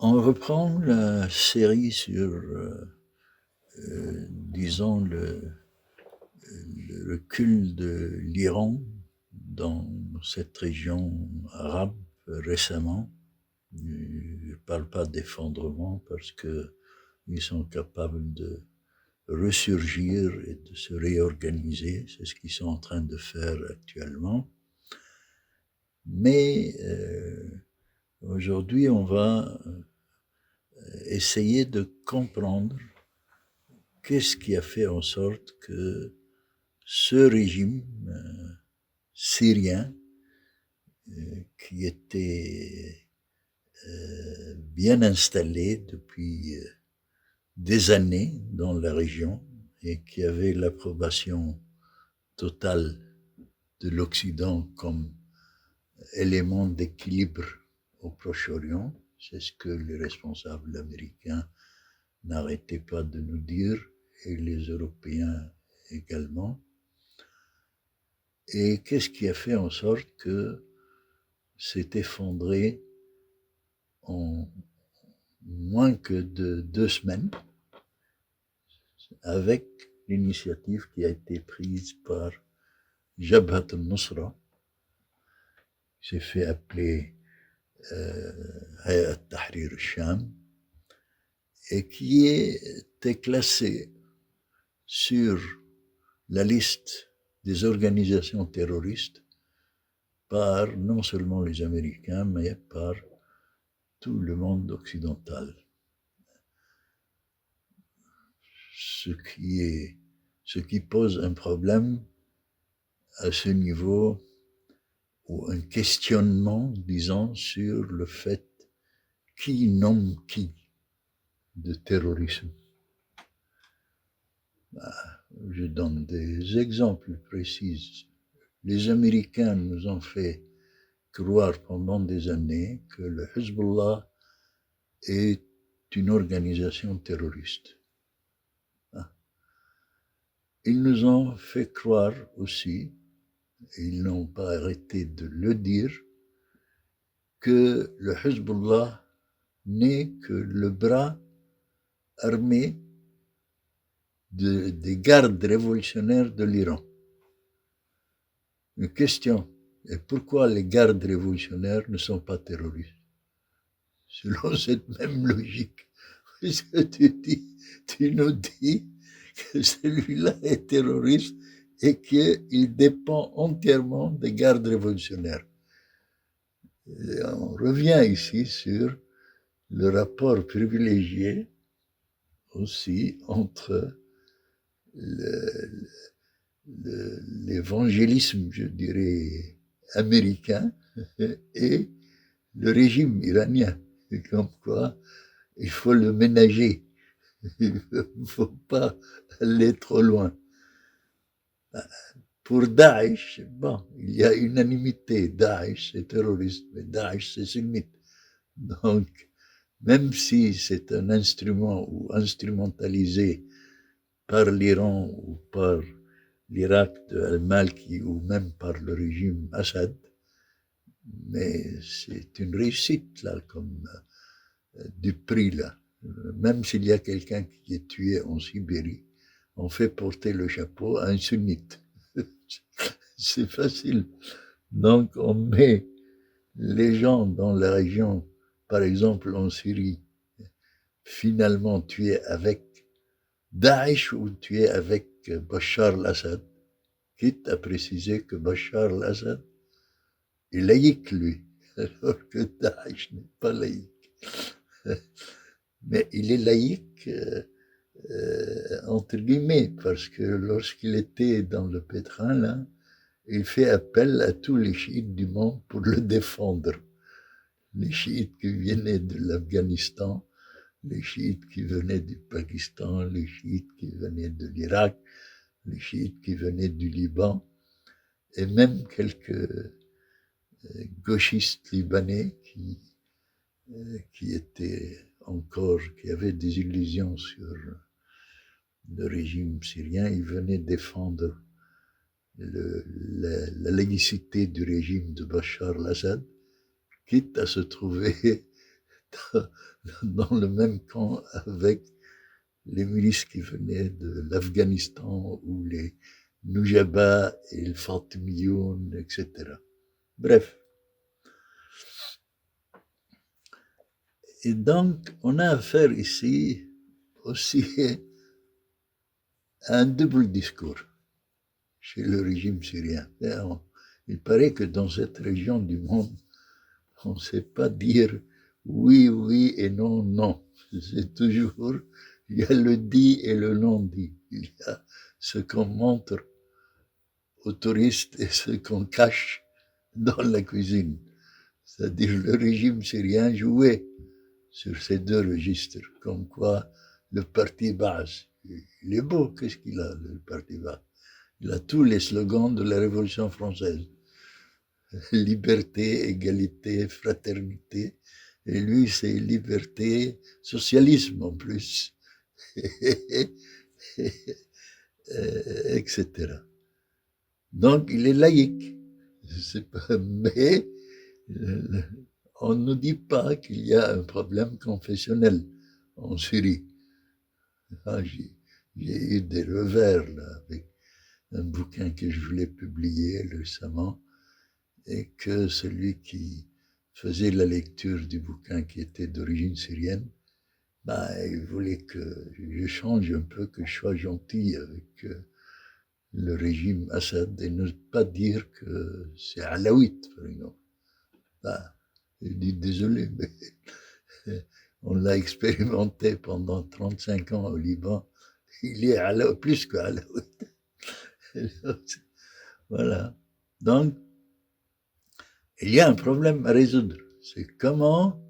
On reprend la série sur, disons, le recul de l'Iran dans cette région arabe récemment. Je ne parle pas d'effondrement parce que ils sont capables de ressurgir et de se réorganiser. C'est ce qu'ils sont en train de faire actuellement. Mais aujourd'hui, on va essayer de comprendre qu'est-ce qui a fait en sorte que ce régime syrien, qui était bien installé depuis des années dans la région et qui avait l'approbation totale de l'Occident comme élément d'équilibre au Proche-Orient, c'est ce que les responsables américains n'arrêtaient pas de nous dire, et les Européens également. Et qu'est-ce qui a fait en sorte que s'est effondré en moins que de 2 semaines avec l'initiative qui a été prise par Jabhat al-Nusra, qui s'est fait appeler Hayat Tahrir al-Sham, et qui était classé sur la liste des organisations terroristes par non seulement les Américains, mais par tout le monde occidental. Ce qui pose un problème à ce niveau, ou un questionnement, disons, sur le fait qui nomme qui de terrorisme. Je donne des exemples précis. Les Américains nous ont fait croire pendant des années que le Hezbollah est une organisation terroriste. Ils nous ont fait croire aussi, et ils n'ont pas arrêté de le dire, que le Hezbollah n'est que le bras armé des gardes révolutionnaires de l'Iran. Une question, et pourquoi les gardes révolutionnaires ne sont pas terroristes? Selon cette même logique, puisque tu nous dis que celui-là est terroriste et qu'il dépend entièrement des gardes révolutionnaires. Et on revient ici sur le rapport privilégié aussi entre l'évangélisme, je dirais, américain et le régime iranien. Comme quoi, il faut le ménager. Il ne faut pas aller trop loin. Pour Daesh, bon, il y a unanimité. Daesh, c'est terroriste, mais Daesh, c'est sunnite. Donc, même si c'est un instrument ou instrumentalisé par l'Iran ou par l'Irak de Al-Malki ou même par le régime Assad, mais c'est une réussite, là, comme du prix, là. Même s'il y a quelqu'un qui est tué en Sibérie, on fait porter le chapeau à un sunnite. C'est facile. Donc, on met les gens dans la région, par exemple en Syrie, finalement tués avec Daesh ou tués avec Bachar al-Assad, quitte à préciser que Bachar al-Assad est laïque, lui, alors que Daesh n'est pas laïque. Mais il est laïque, entre guillemets, parce que lorsqu'il était dans le pétrin, là, il fait appel à tous les chiites du monde pour le défendre. Les chiites qui venaient de l'Afghanistan, les chiites qui venaient du Pakistan, les chiites qui venaient de l'Irak, les chiites qui venaient du Liban, et même quelques gauchistes libanais qui étaient encore, qui avaient des illusions sur le régime syrien, ils venaient défendre la laïcité du régime de Bachar al-Assad, quitte à se trouver dans le même camp avec les milices qui venaient de l'Afghanistan ou les Nujaba et le Fatimiyoun, etc. Bref. Et donc, on a affaire ici aussi à un double discours chez le régime syrien. Il paraît que dans cette région du monde, on ne sait pas dire oui, oui et non, non. C'est toujours, il y a le dit et le non dit. Il y a ce qu'on montre aux touristes et ce qu'on cache dans la cuisine. C'est-à-dire le régime syrien jouait sur ces deux registres, comme quoi le parti Baas, il est beau, qu'est-ce qu'il a, le parti Baas? Il a tous les slogans de la Révolution française. Liberté, égalité, fraternité. Et lui, c'est liberté, socialisme en plus, etc. Donc, il est laïque. Mais on ne dit pas qu'il y a un problème confessionnel en Syrie. Ah, j'ai eu des revers là, avec un bouquin que je voulais publier récemment, et que celui qui faisait la lecture du bouquin, qui était d'origine syrienne, il voulait que je change un peu, que je sois gentil avec le régime Assad et ne pas dire que c'est alaouite, par exemple. Je dis désolé, mais on l'a expérimenté pendant 35 ans au Liban. Il est plus que alaouite. Voilà. Donc, il y a un problème à résoudre. C'est comment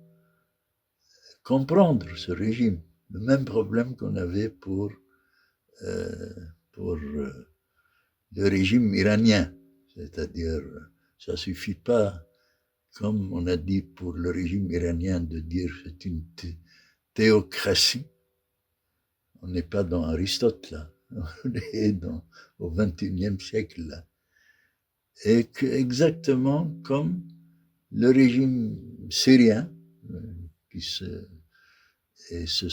comprendre ce régime. Le même problème qu'on avait euh, pour le régime iranien. C'est-à-dire, ça suffit pas, comme on a dit pour le régime iranien, de dire c'est une théocratie. On n'est pas dans Aristote là. On est au XXIe siècle là. Et que, exactement comme le régime syrien, qui se et c'est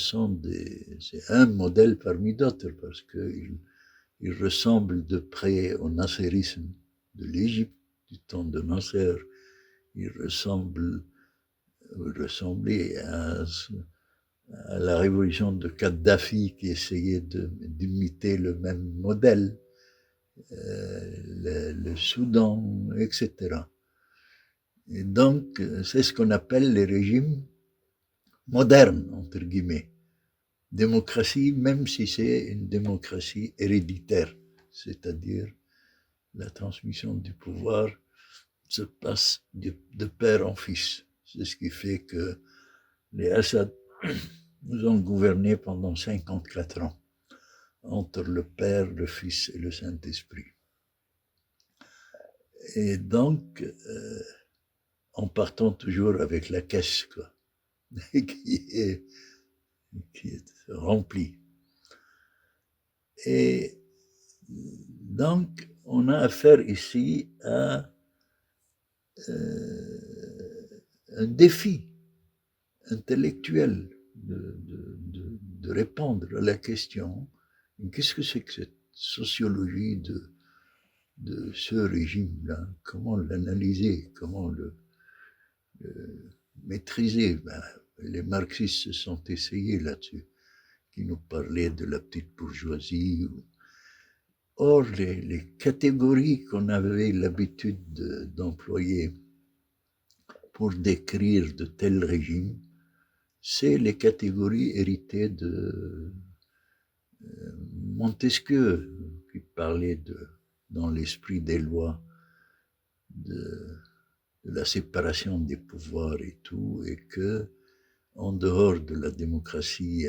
un modèle parmi d'autres parce qu'il ressemble de près au nasserisme de l'Égypte du temps de Nasser. Il ressemblait à la révolution de Kadhafi qui essayait d'imiter le même modèle, le Soudan, etc. Et donc, c'est ce qu'on appelle les régimes modernes, entre guillemets. Démocratie, même si c'est une démocratie héréditaire, c'est-à-dire la transmission du pouvoir se passe de père en fils. C'est ce qui fait que les Assad nous ont gouverné pendant 54 ans, entre le Père, le Fils et le Saint-Esprit. Et donc, en partant toujours avec la caisse, quoi, qui est remplie. Et donc, on a affaire ici à un défi intellectuel de répondre à la question qu'est-ce que c'est que cette sociologie de ce régime-là? Comment l'analyser? Comment le maîtriser? Les marxistes se sont essayés là-dessus, qui nous parlaient de la petite bourgeoisie. Or, les catégories qu'on avait l'habitude d'employer pour décrire de tels régimes, c'est les catégories héritées de Montesquieu, qui parlait dans l'esprit des lois de la séparation des pouvoirs et tout, et que, en dehors de la démocratie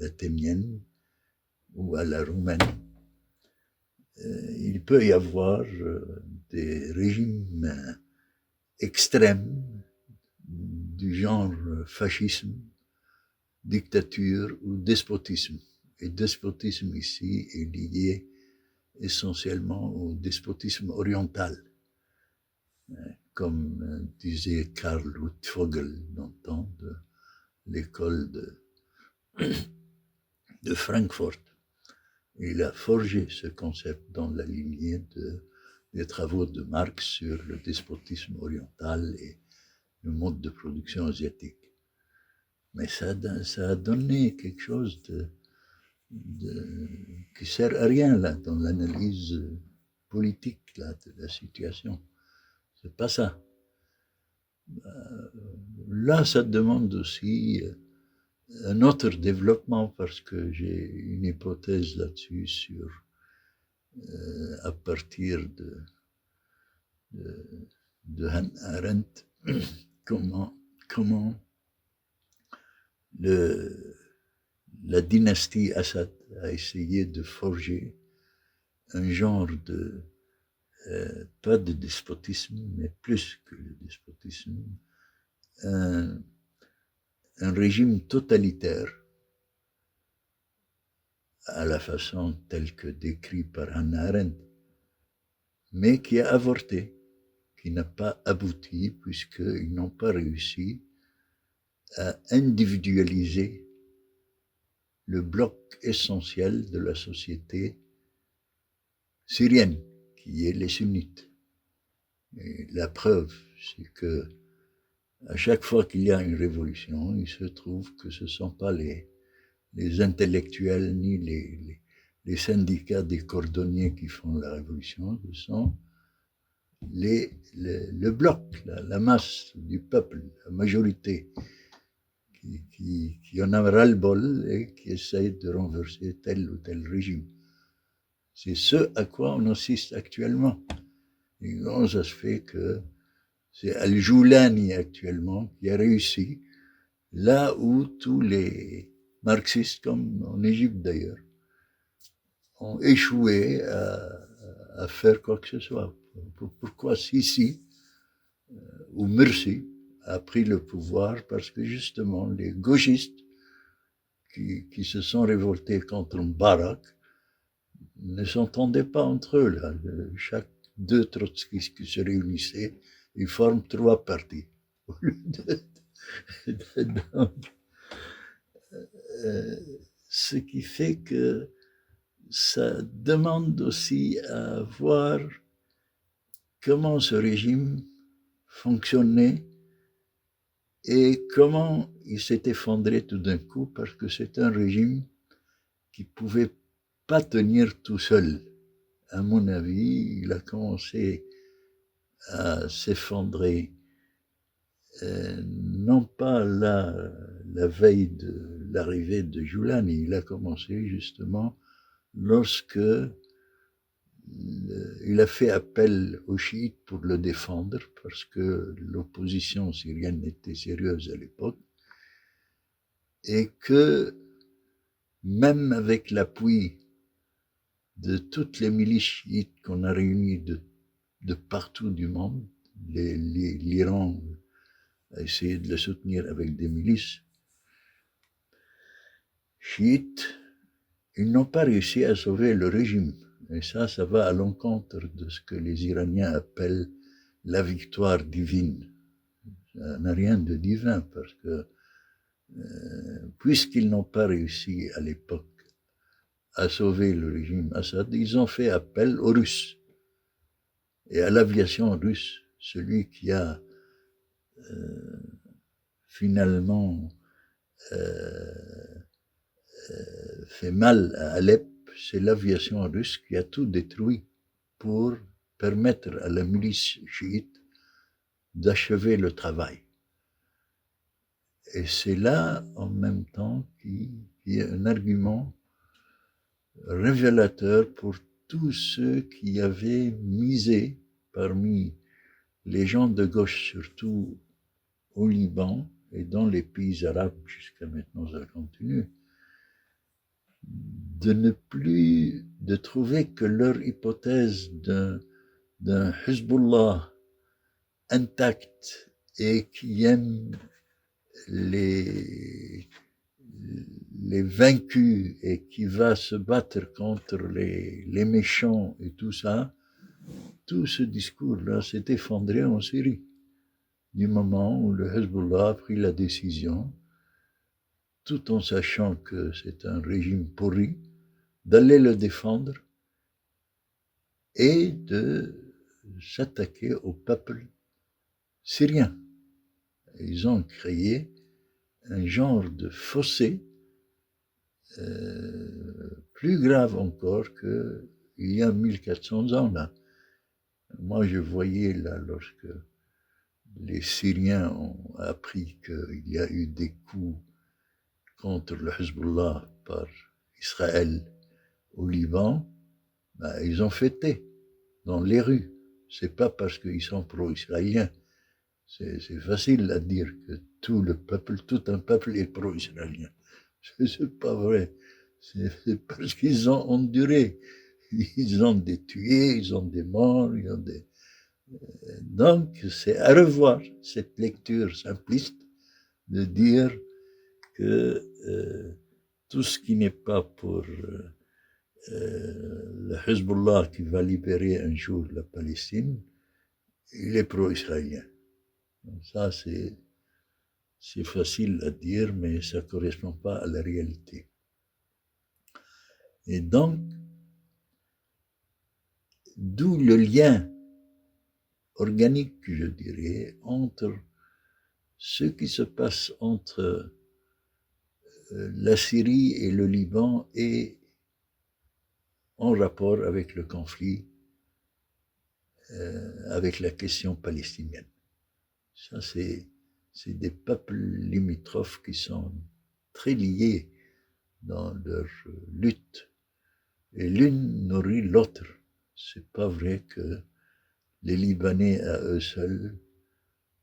athénienne ou à la roumaine, il peut y avoir des régimes extrêmes du genre fascisme, dictature ou despotisme. Et despotisme ici est lié essentiellement au despotisme oriental, comme disait Karl Ludvogel dans le temps l'école de Francfort. Il a forgé ce concept dans la lignée des travaux de Marx sur le despotisme oriental et le mode de production asiatique. Mais ça a donné quelque chose qui sert à rien là, dans l'analyse politique là, de la situation. C'est pas ça. Là, ça demande aussi un autre développement parce que j'ai une hypothèse là-dessus sur à partir de Hannah Arendt comment la dynastie Assad a essayé de forger un genre de pas de despotisme, mais plus que le despotisme, un régime totalitaire à la façon telle que décrit par Hannah Arendt, mais qui a avorté, qui n'a pas abouti puisqu'ils n'ont pas réussi à individualiser le bloc essentiel de la société syrienne, qui est les sunnites. Et la preuve, c'est que à chaque fois qu'il y a une révolution, il se trouve que ce ne sont pas les intellectuels ni les syndicats des cordonniers qui font la révolution, ce sont le bloc, la masse du peuple, la majorité, qui en a ras-le-bol et qui essaye de renverser tel ou tel régime. C'est ce à quoi on assiste actuellement. Et comment ça se fait que c'est Al-Joulani actuellement qui a réussi là où tous les marxistes, comme en Égypte d'ailleurs, ont échoué à faire quoi que ce soit. Pourquoi Sisi ou Mursi a pris le pouvoir? Parce que justement les gauchistes qui se sont révoltés contre Mbarak ne s'entendaient pas entre eux. Là. Chaque deux trotskistes qui se réunissaient, ils forment trois partis. Donc, ce qui fait que ça demande aussi à voir comment ce régime fonctionnait et comment il s'est effondré tout d'un coup, parce que c'est un régime qui ne pouvait pas tenir tout seul. À mon avis, il a commencé à s'effondrer, non pas la veille de l'arrivée de Joulani, il a commencé justement lorsque il a fait appel aux chiites pour le défendre, parce que l'opposition syrienne était sérieuse à l'époque, et que même avec l'appui de toutes les milices chiites qu'on a réunies de partout du monde, l'Iran a essayé de le soutenir avec des milices chiites, ils n'ont pas réussi à sauver le régime. Et ça va à l'encontre de ce que les Iraniens appellent la victoire divine. Ça n'a rien de divin parce que puisqu'ils n'ont pas réussi à l'époque à sauver le régime Assad, ils ont fait appel aux Russes et à l'aviation russe, celui qui a finalement fait mal à Alep, c'est l'aviation russe qui a tout détruit pour permettre à la milice chiite d'achever le travail. Et c'est là, en même temps, qu'il y a un argument révélateur pour tous ceux qui avaient misé parmi les gens de gauche, surtout au Liban et dans les pays arabes, jusqu'à maintenant ça continue, de trouver que leur hypothèse d'un Hezbollah intact et qui aime les vaincus et qui va se battre contre les méchants et tout ça, tout ce discours-là s'est effondré en Syrie, du moment où le Hezbollah a pris la décision tout en sachant que c'est un régime pourri, d'aller le défendre et de s'attaquer au peuple syrien. Ils ont créé un genre de fossé plus grave encore qu'il y a 1400 ans là. Moi, je voyais là, lorsque les Syriens ont appris qu'il y a eu des coups contre le Hezbollah par Israël au Liban, ben, ils ont fêté dans les rues. C'est pas parce qu'ils sont pro-israéliens. C'est facile à dire que tout un peuple est pro-israélien. C'est pas vrai. C'est parce qu'ils ont enduré. Ils ont des tués, ils ont des morts, ils ont des... Donc, c'est à revoir cette lecture simpliste de dire que tout ce qui n'est pas pour le Hezbollah qui va libérer un jour la Palestine, il est pro-israélien. Ça, c'est facile à dire, mais ça ne correspond pas à la réalité. Et donc, d'où le lien organique, je dirais, entre ce qui se passe entre la Syrie et le Liban est en rapport avec le conflit, avec la question palestinienne. Ça, c'est des peuples limitrophes qui sont très liés dans leur lutte. Et l'une nourrit l'autre. C'est pas vrai que les Libanais à eux seuls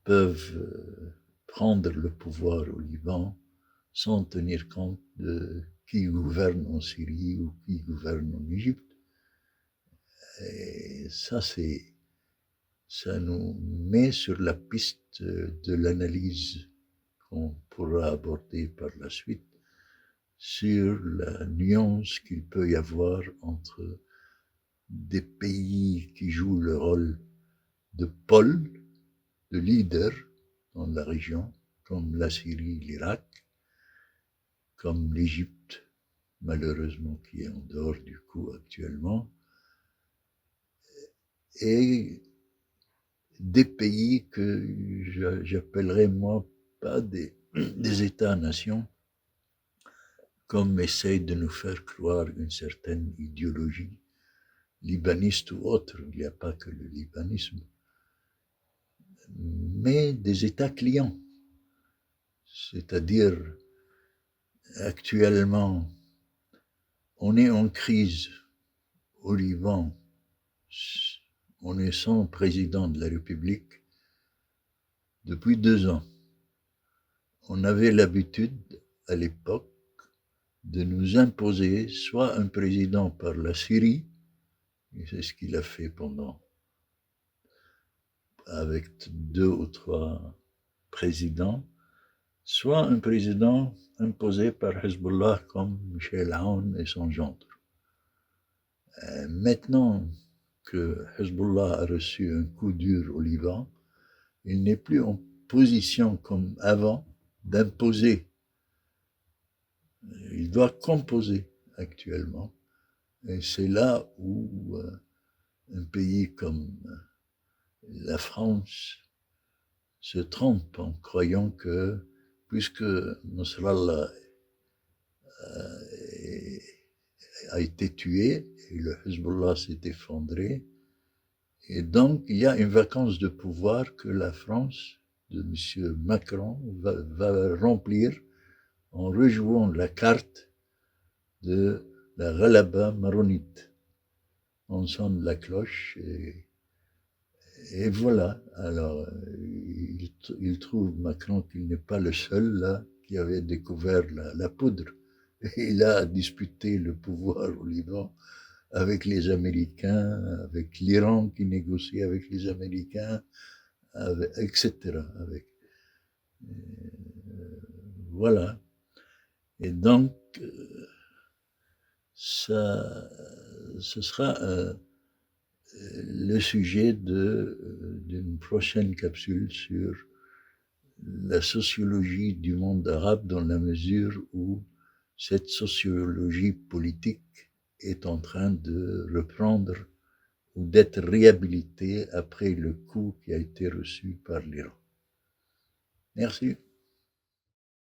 peuvent prendre le pouvoir au Liban sans tenir compte de qui gouverne en Syrie ou qui gouverne en Égypte. Et ça nous met sur la piste de l'analyse qu'on pourra aborder par la suite sur la nuance qu'il peut y avoir entre des pays qui jouent le rôle de pôle, de leader dans la région, comme la Syrie, l'Irak, comme l'Égypte, malheureusement qui est en dehors du coup actuellement, et des pays que j'appellerais moi pas des États-nations, comme essaye de nous faire croire une certaine idéologie libaniste ou autre, il n'y a pas que le libanisme, mais des États clients. C'est-à-dire, actuellement, on est en crise au Liban, on est sans président de la République depuis 2 ans. On avait l'habitude, à l'époque, de nous imposer soit un président par la Syrie, et c'est ce qu'il a fait avec 2 ou 3 présidents, soit un président imposé par Hezbollah comme Michel Aoun et son gendre. Maintenant que Hezbollah a reçu un coup dur au Liban, il n'est plus en position comme avant d'imposer. Il doit composer actuellement. Et c'est là où un pays comme la France se trompe en croyant que, puisque Nasrallah a été tué et le Hezbollah s'est effondré, et donc il y a une vacance de pouvoir que la France de M. Macron va remplir en rejouant la carte de la Ghalaba maronite. On sonne la cloche et voilà. Alors, il trouve Macron qu'il n'est pas le seul là qui avait découvert la poudre. Et il a disputé le pouvoir au Liban avec les Américains, avec l'Iran qui négocie avec les Américains, etc. Voilà. Et donc, ça, ce sera le sujet d'une prochaine capsule sur la sociologie du monde arabe dans la mesure où cette sociologie politique est en train de reprendre ou d'être réhabilitée après le coup qui a été reçu par l'Iran. Merci.